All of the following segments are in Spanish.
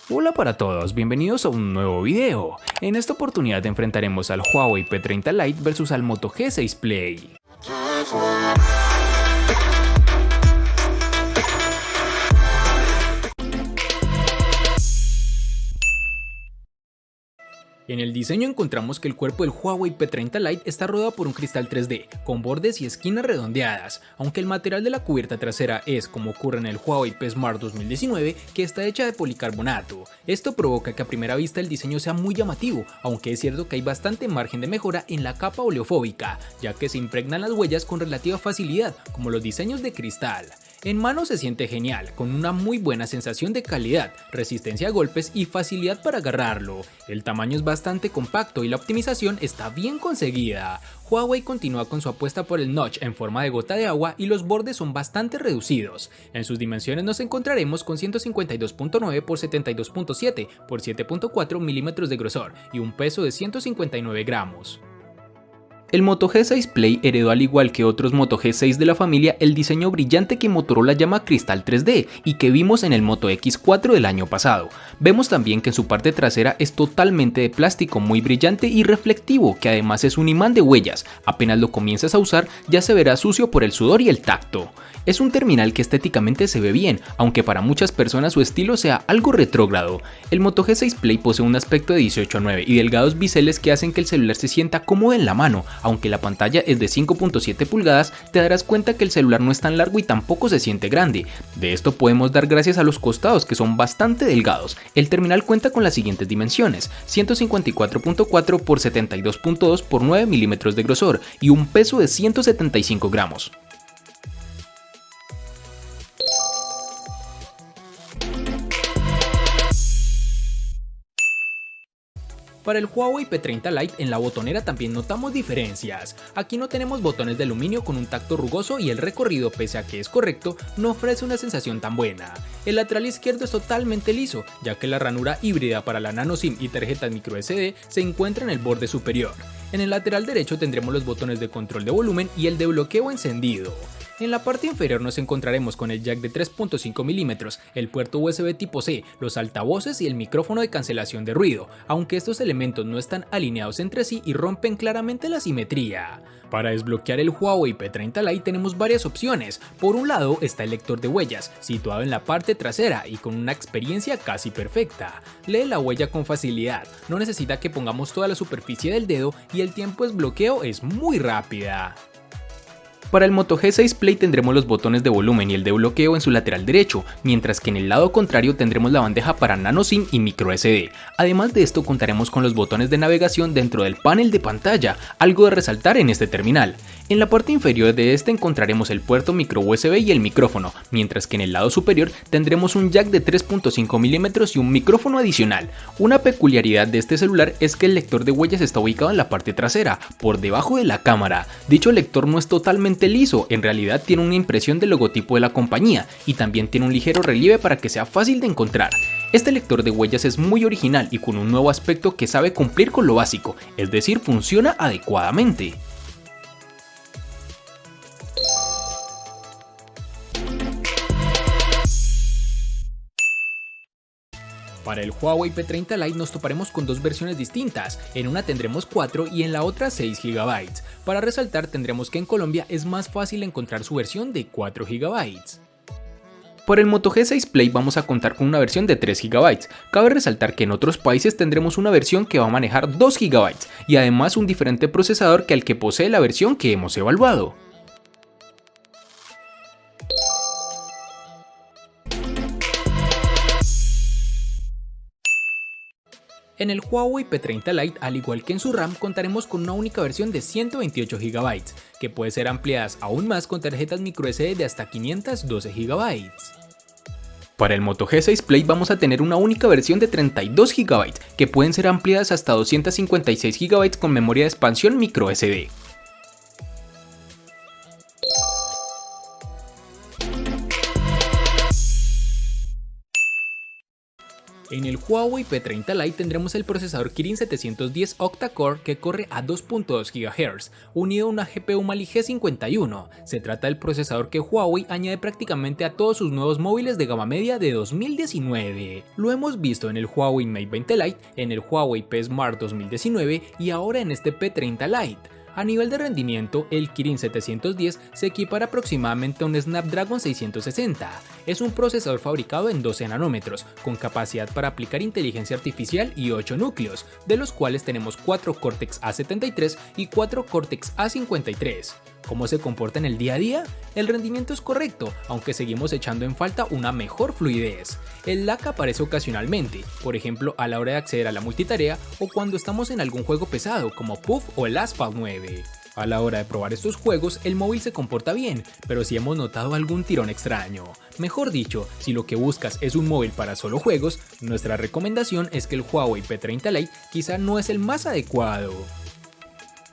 Hola para todos, bienvenidos a un nuevo video. En esta oportunidad enfrentaremos al Huawei P30 Lite versus al Moto G6 Play. En el diseño encontramos que el cuerpo del Huawei P30 Lite está rodeado por un cristal 3D, con bordes y esquinas redondeadas, aunque el material de la cubierta trasera es, como ocurre en el Huawei P Smart 2019, que está hecha de policarbonato. Esto provoca que a primera vista el diseño sea muy llamativo, aunque es cierto que hay bastante margen de mejora en la capa oleofóbica, ya que se impregnan las huellas con relativa facilidad, como los diseños de cristal. En mano se siente genial, con una muy buena sensación de calidad, resistencia a golpes y facilidad para agarrarlo. El tamaño es bastante compacto y la optimización está bien conseguida. Huawei continúa con su apuesta por el notch en forma de gota de agua y los bordes son bastante reducidos. En sus dimensiones nos encontraremos con 152.9 x 72.7 x 7.4 milímetros de grosor y un peso de 159 gramos. El Moto G6 Play heredó, al igual que otros Moto G6 de la familia, el diseño brillante que Motorola llama Cristal 3D y que vimos en el Moto X4 del año pasado. Vemos también que en su parte trasera es totalmente de plástico muy brillante y reflectivo, que además es un imán de huellas. Apenas lo comienzas a usar ya se verá sucio por el sudor y el tacto. Es un terminal que estéticamente se ve bien, aunque para muchas personas su estilo sea algo retrógrado. El Moto G6 Play posee un aspecto de 18:9 y delgados biseles que hacen que el celular se sienta cómodo en la mano. Aunque la pantalla es de 5.7 pulgadas, te darás cuenta que el celular no es tan largo y tampoco se siente grande. De esto podemos dar gracias a los costados, que son bastante delgados. El terminal cuenta con las siguientes dimensiones: 154.4 x 72.2 x 9 milímetros de grosor y un peso de 175 gramos. Para el Huawei P30 Lite en la botonera también notamos diferencias. Aquí no tenemos botones de aluminio con un tacto rugoso y el recorrido, pese a que es correcto, no ofrece una sensación tan buena. El lateral izquierdo es totalmente liso, ya que la ranura híbrida para la nano SIM y tarjetas microSD se encuentra en el borde superior. En el lateral derecho tendremos los botones de control de volumen y el de bloqueo encendido. En la parte inferior nos encontraremos con el jack de 3.5 milímetros, el puerto USB tipo C, los altavoces y el micrófono de cancelación de ruido, aunque estos elementos no están alineados entre sí y rompen claramente la simetría. Para desbloquear el Huawei P30 Lite tenemos varias opciones. Por un lado está el lector de huellas, situado en la parte trasera y con una experiencia casi perfecta. Lee la huella con facilidad, no necesita que pongamos toda la superficie del dedo y el tiempo de desbloqueo es muy rápida. Para el Moto G6 Play tendremos los botones de volumen y el de bloqueo en su lateral derecho, mientras que en el lado contrario tendremos la bandeja para nano SIM y microSD. Además de esto contaremos con los botones de navegación dentro del panel de pantalla, algo de resaltar en este terminal. En la parte inferior de este encontraremos el puerto micro USB y el micrófono, mientras que en el lado superior tendremos un jack de 3.5 milímetros y un micrófono adicional. Una peculiaridad de este celular es que el lector de huellas está ubicado en la parte trasera, por debajo de la cámara. Dicho lector no es totalmente liso, en realidad tiene una impresión del logotipo de la compañía y también tiene un ligero relieve para que sea fácil de encontrar. Este lector de huellas es muy original y con un nuevo aspecto que sabe cumplir con lo básico, es decir, funciona adecuadamente. Para el Huawei P30 Lite nos toparemos con dos versiones distintas, en una tendremos 4 y en la otra 6 GB. Para resaltar tendremos que en Colombia es más fácil encontrar su versión de 4 GB. Para el Moto G6 Play vamos a contar con una versión de 3 GB. Cabe resaltar que en otros países tendremos una versión que va a manejar 2 GB y además un diferente procesador que el que posee la versión que hemos evaluado. En el Huawei P30 Lite, al igual que en su RAM, contaremos con una única versión de 128 GB, que puede ser ampliadas aún más con tarjetas microSD de hasta 512 GB. Para el Moto G6 Play vamos a tener una única versión de 32 GB, que pueden ser ampliadas hasta 256 GB con memoria de expansión microSD. En el Huawei P30 Lite tendremos el procesador Kirin 710 octa-core que corre a 2.2 GHz, unido a una GPU Mali G51. Se trata del procesador que Huawei añade prácticamente a todos sus nuevos móviles de gama media de 2019. Lo hemos visto en el Huawei Mate 20 Lite, en el Huawei P Smart 2019 y ahora en este P30 Lite. A nivel de rendimiento, el Kirin 710 se equipara aproximadamente a un Snapdragon 660. Es un procesador fabricado en 12 nanómetros, con capacidad para aplicar inteligencia artificial y 8 núcleos, de los cuales tenemos 4 Cortex A73 y 4 Cortex A53. ¿Cómo se comporta en el día a día? El rendimiento es correcto, aunque seguimos echando en falta una mejor fluidez. El lag aparece ocasionalmente, por ejemplo a la hora de acceder a la multitarea o cuando estamos en algún juego pesado como Puff o el Asphalt 9. A la hora de probar estos juegos, el móvil se comporta bien, pero si hemos notado algún tirón extraño. Mejor dicho, si lo que buscas es un móvil para solo juegos, nuestra recomendación es que el Huawei P30 Lite quizá no es el más adecuado.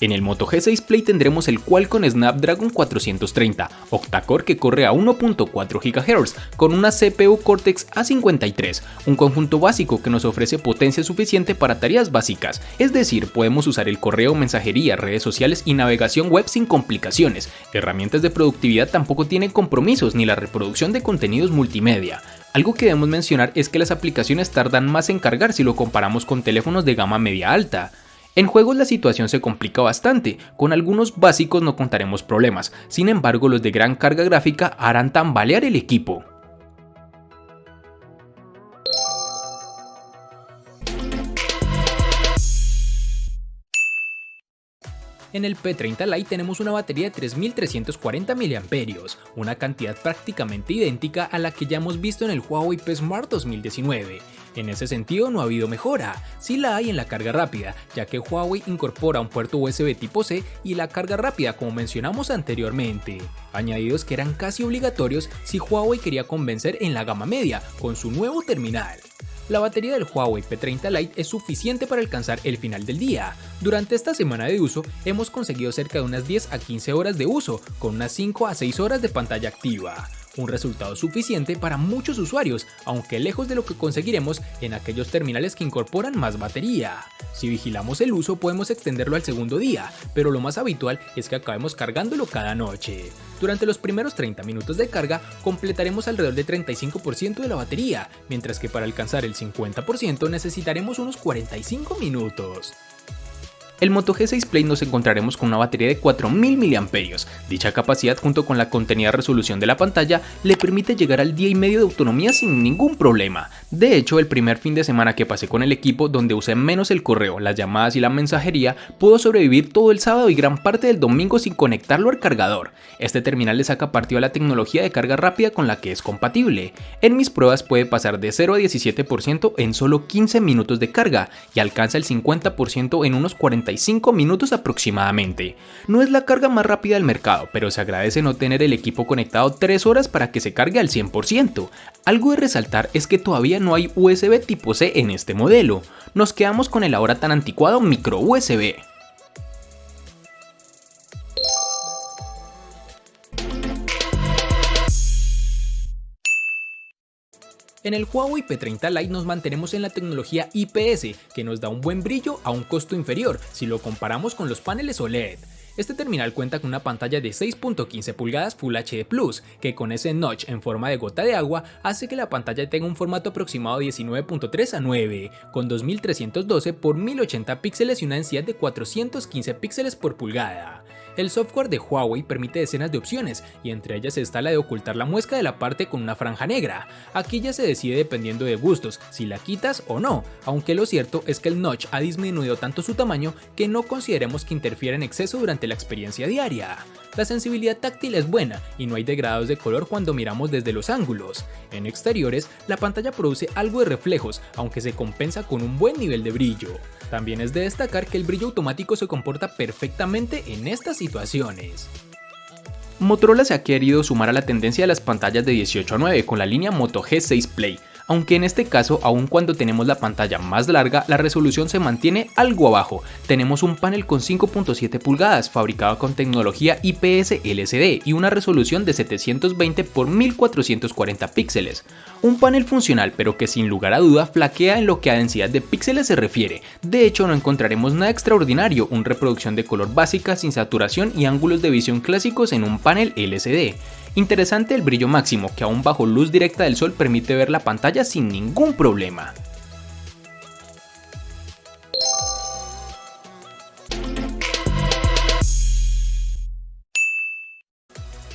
En el Moto G6 Play tendremos el Qualcomm Snapdragon 430 octa-core que corre a 1.4 GHz con una CPU Cortex A53, un conjunto básico que nos ofrece potencia suficiente para tareas básicas, es decir, podemos usar el correo, mensajería, redes sociales y navegación web sin complicaciones. Herramientas de productividad tampoco tienen compromisos ni la reproducción de contenidos multimedia. Algo que debemos mencionar es que las aplicaciones tardan más en cargar si lo comparamos con teléfonos de gama media alta. En juegos la situación se complica bastante, con algunos básicos no contaremos problemas, sin embargo los de gran carga gráfica harán tambalear el equipo. En el P30 Lite tenemos una batería de 3340 mAh, una cantidad prácticamente idéntica a la que ya hemos visto en el Huawei P Smart 2019. En ese sentido no ha habido mejora, sí la hay en la carga rápida, ya que Huawei incorpora un puerto USB tipo C y la carga rápida como mencionamos anteriormente, añadidos que eran casi obligatorios si Huawei quería convencer en la gama media con su nuevo terminal. La batería del Huawei P30 Lite es suficiente para alcanzar el final del día. Durante esta semana de uso hemos conseguido cerca de unas 10 a 15 horas de uso, con unas 5 a 6 horas de pantalla activa. Un resultado suficiente para muchos usuarios, aunque lejos de lo que conseguiremos en aquellos terminales que incorporan más batería. Si vigilamos el uso podemos extenderlo al segundo día, pero lo más habitual es que acabemos cargándolo cada noche. Durante los primeros 30 minutos de carga completaremos alrededor de 35% de la batería, mientras que para alcanzar el 50% necesitaremos unos 45 minutos. El Moto G6 Play nos encontraremos con una batería de 4000 mAh. Dicha capacidad junto con la contenida resolución de la pantalla le permite llegar al día y medio de autonomía sin ningún problema. De hecho, el primer fin de semana que pasé con el equipo, donde usé menos el correo, las llamadas y la mensajería, pudo sobrevivir todo el sábado y gran parte del domingo sin conectarlo al cargador. Este terminal le saca partido a la tecnología de carga rápida con la que es compatible. En mis pruebas puede pasar de 0 a 17% en solo 15 minutos de carga y alcanza el 50% en unos 45 minutos aproximadamente. No es la carga más rápida del mercado, pero se agradece no tener el equipo conectado 3 horas para que se cargue al 100%. Algo de resaltar es que todavía no hay USB tipo C en este modelo. Nos quedamos con el ahora tan anticuado micro USB. En el Huawei P30 Lite nos mantenemos en la tecnología IPS, que nos da un buen brillo a un costo inferior si lo comparamos con los paneles OLED. Este terminal cuenta con una pantalla de 6.15 pulgadas Full HD+, que con ese notch en forma de gota de agua hace que la pantalla tenga un formato aproximado de 19.3 a 9, con 2312 por 1080 píxeles y una densidad de 415 píxeles por pulgada. El software de Huawei permite decenas de opciones y entre ellas está la de ocultar la muesca de la parte con una franja negra. Aquí ya se decide dependiendo de gustos si la quitas o no, aunque lo cierto es que el notch ha disminuido tanto su tamaño que no consideremos que interfiera en exceso durante la experiencia diaria. La sensibilidad táctil es buena y no hay degrados de color cuando miramos desde los ángulos. En exteriores, la pantalla produce algo de reflejos, aunque se compensa con un buen nivel de brillo. También es de destacar que el brillo automático se comporta perfectamente en estas situaciones. Motorola se ha querido sumar a la tendencia de las pantallas de 18 a 9 con la línea Moto G6 Play. aunque en este caso, aun cuando tenemos la pantalla más larga, la resolución se mantiene algo abajo. Tenemos un panel con 5.7 pulgadas, fabricado con tecnología IPS LCD y una resolución de 720 x 1440 píxeles. Un panel funcional, pero que sin lugar a duda flaquea en lo que a densidad de píxeles se refiere. De hecho, no encontraremos nada extraordinario, una reproducción de color básica sin saturación y ángulos de visión clásicos en un panel LCD. Interesante el brillo máximo, que aún bajo luz directa del sol permite ver la pantalla sin ningún problema.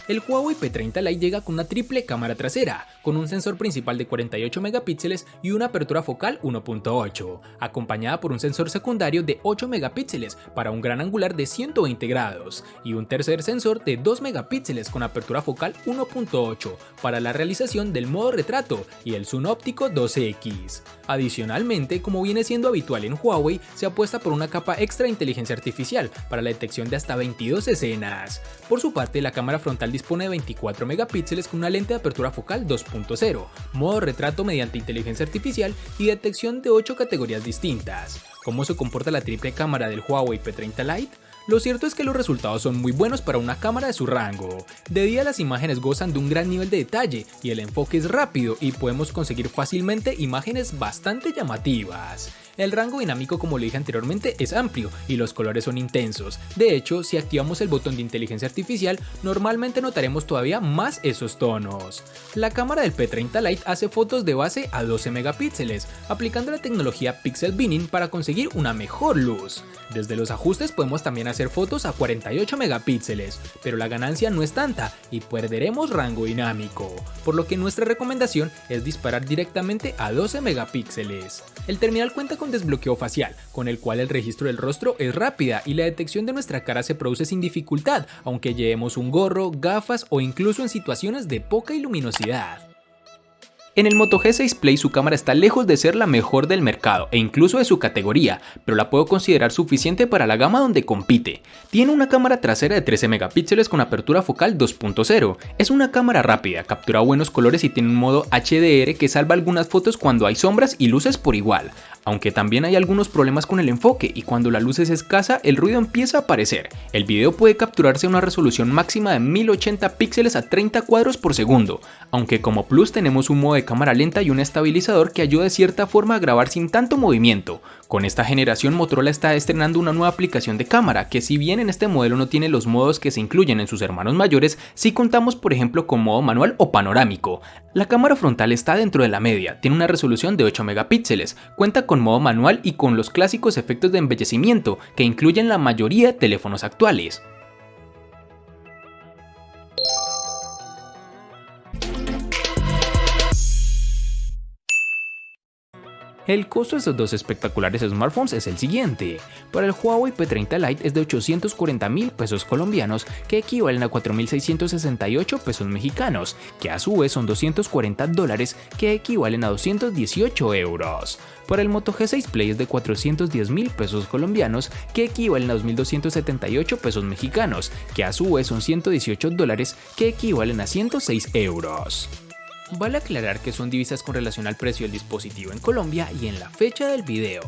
El Huawei P30 Lite llega con una triple cámara trasera, con un sensor principal de 48 megapíxeles y una apertura focal 1.8, acompañada por un sensor secundario de 8 megapíxeles para un gran angular de 120 grados, y un tercer sensor de 2 megapíxeles con apertura focal 1.8 para la realización del modo retrato y el zoom óptico 12x. Adicionalmente, como viene siendo habitual en Huawei, se apuesta por una capa extra de inteligencia artificial para la detección de hasta 22 escenas. Por su parte, la cámara frontal dispone de 24 megapíxeles con una lente de apertura focal 2.0, modo retrato mediante inteligencia artificial y detección de 8 categorías distintas. ¿Cómo se comporta la triple cámara del Huawei P30 Lite? Lo cierto es que los resultados son muy buenos para una cámara de su rango. De día las imágenes gozan de un gran nivel de detalle y el enfoque es rápido y podemos conseguir fácilmente imágenes bastante llamativas. El rango dinámico, como le dije anteriormente, es amplio y los colores son intensos. De hecho, si activamos el botón de inteligencia artificial, normalmente notaremos todavía más esos tonos. La cámara del P30 Lite hace fotos de base a 12 megapíxeles, aplicando la tecnología Pixel Binning para conseguir una mejor luz. Desde los ajustes podemos también hacer fotos a 48 megapíxeles, pero la ganancia no es tanta y perderemos rango dinámico, por lo que nuestra recomendación es disparar directamente a 12 megapíxeles. El terminal cuenta con desbloqueo facial, con el cual el registro del rostro es rápida y la detección de nuestra cara se produce sin dificultad, aunque llevemos un gorro, gafas o incluso en situaciones de poca luminosidad. En el Moto G6 Play su cámara está lejos de ser la mejor del mercado e incluso de su categoría, pero la puedo considerar suficiente para la gama donde compite. Tiene una cámara trasera de 13 megapíxeles con apertura focal 2.0. Es una cámara rápida, captura buenos colores y tiene un modo HDR que salva algunas fotos cuando hay sombras y luces por igual. Aunque también hay algunos problemas con el enfoque y cuando la luz es escasa el ruido empieza a aparecer. El video puede capturarse a una resolución máxima de 1080 píxeles a 30 cuadros por segundo, aunque como plus tenemos un modo de cámara lenta y un estabilizador que ayuda de cierta forma a grabar sin tanto movimiento. Con esta generación Motorola está estrenando una nueva aplicación de cámara que, si bien en este modelo no tiene los modos que se incluyen en sus hermanos mayores, sí contamos por ejemplo con modo manual o panorámico. La cámara frontal está dentro de la media, tiene una resolución de 8 megapíxeles, cuenta con modo manual y con los clásicos efectos de embellecimiento que incluyen la mayoría de teléfonos actuales. El costo de estos dos espectaculares smartphones es el siguiente. Para el Huawei P30 Lite es de 840.000 pesos colombianos, que equivalen a 4.668 pesos mexicanos, que a su vez son $240, que equivalen a 218 euros. Para el Moto G6 Play es de 410.000 pesos colombianos, que equivalen a 2.278 pesos mexicanos, que a su vez son $118, que equivalen a 106 euros. Vale aclarar que son divisas con relación al precio del dispositivo en Colombia y en la fecha del video.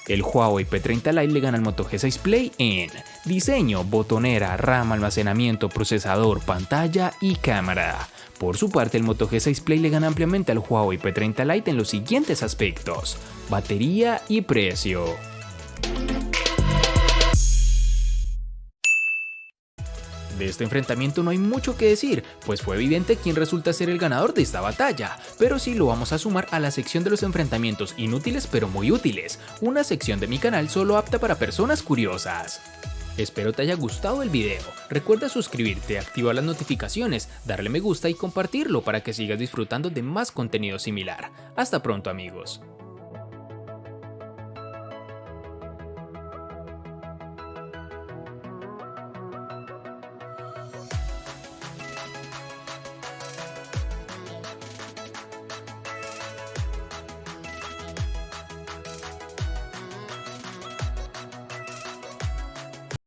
El Huawei P30 Lite le gana al Moto G6 Play en diseño, botonera, RAM, almacenamiento, procesador, pantalla y cámara. Por su parte, el Moto G6 Play le gana ampliamente al Huawei P30 Lite en los siguientes aspectos: batería y precio. De este enfrentamiento no hay mucho que decir, pues fue evidente quién resulta ser el ganador de esta batalla, pero sí lo vamos a sumar a la sección de los enfrentamientos inútiles pero muy útiles, una sección de mi canal solo apta para personas curiosas. Espero te haya gustado el video, recuerda suscribirte, activar las notificaciones, darle me gusta y compartirlo para que sigas disfrutando de más contenido similar. Hasta pronto amigos.